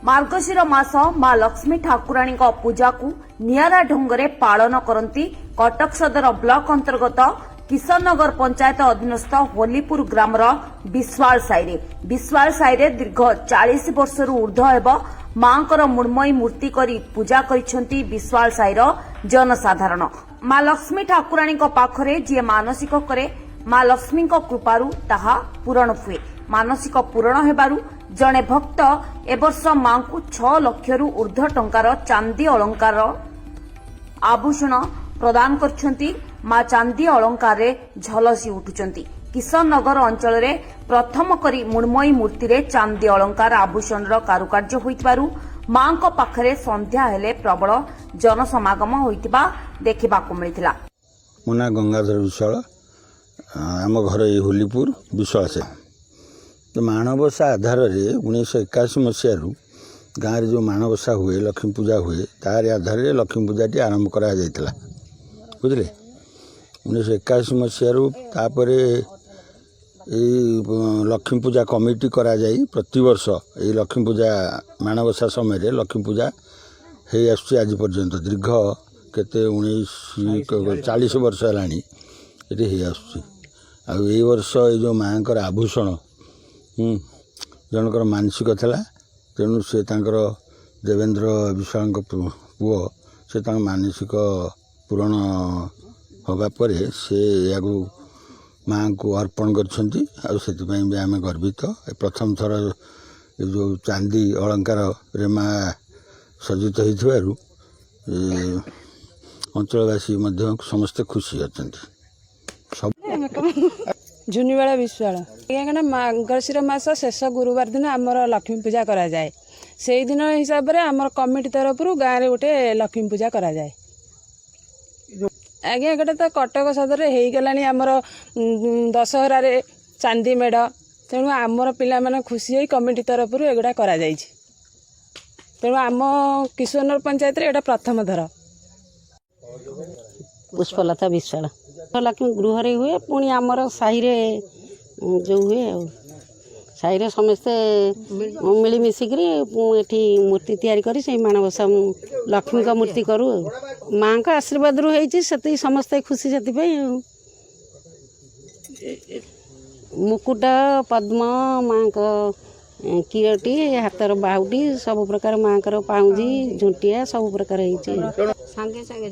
मार्गशीर मास माँ लक्ष्मी ठाकुराणी पूजा को नियारा ढंगरे पालन करती कटक सदर ब्लॉक अंतर्गत किशन नगर पंचायत अधीनस्थ होलीपुर ग्रामर विश्वाल साईरे दीर्घ 40 वर्षरू ऊर्ध्व हेब मांकर मृण्मयी मूर्ति करी पूजा करिसेंती विश्वाल साईर जनसाधारण। माँ लक्ष्मी ठाकुराणी पाखरे जी मानसिक करे माँ लक्ष्मी कृपारू ताहा पूरण हुए। मानसिक पूरण हेबारू जड़े भक्त एवर्ष मां को 6 लक्षरू ऊर्ध्व टंकार चांदी अलंकार आभूषण प्रदान करछंती। मां चांदी अलंकार रे झलसी उठुचंती। किशन नगर अंचल रे प्रथम करी मृण्मयी मूर्ति रे चांदी अलंकार आभूषण कारुकार्य होइतबारू मां को पाखरे संध्या हेले प्रबल जनसमागम होइतिबा देखिबाकू मिलिथिला। मुना गंगाधर विश्वाल आम घर होलीपुर विश्वाल से तो माणबसा आधार रे 1981 मसीह गाँव जो माणबसा हुए लक्ष्मी पूजा हुए तार आधार रे लक्ष्मी पूजाटी आरंभ करा जाइतला बुझले। 1981 मसीह तापरे लक्ष्मी पूजा कमिटी करा जाई प्रतिवर्ष ये लक्ष्मी पूजा माणबसा समय रे लक्ष्मी पूजा हे आसुची आज पर्यंत दीर्घ केते 40 वर्ष हेलानी ये हे आसुची। आ ए वर्ष ये जो माँकर आभूषण जनकर मानसिक था तेणु से देवेंद्र विश्वाल पुओ से मानसिक पूरण होगा पर से या माँ को अर्पण कर आम गर्वित। प्रथम थर जो चांदी अलंकार रे माँ सज्जित हो अंचलवासी समस्ते खुशी अच्छा सब झुनीवाड़ा विश्वाल क्या मार्गशीर मास शेष गुरुवार दिन आमर लक्ष्मी पूजा करा जाए। से दिन हिसाब से आमर कमिटी तरफ गाँव में गोटे लक्ष्मी पूजा करा जाए। आज्ञा गोटे तो कटक सदर हो गला आमर दशहरा रे चांदी मेढ़ तेणु आमर पिला माने खुशी होई कमिटी तरफ एगुड़ा करा जाइछि। तेणु आम किशोरनगर पंचायत रे एटा प्रथम थर। पुष्पलता विश्वाल लक्ष्मी गृह हुए पुणी आमर साही जो हुए साही समस्ते मिलमिशिक मूर्ति तैयारी करी से माणबसा लक्ष्मी का मूर्ति करूँ माँ का आशीर्वाद से समस्ते खुशी से मुकुट पद्म माँ का किरटी हाथर बाहुटी सब प्रकार माँ का पाउजी झुंटिया सब प्रकार संगे संगे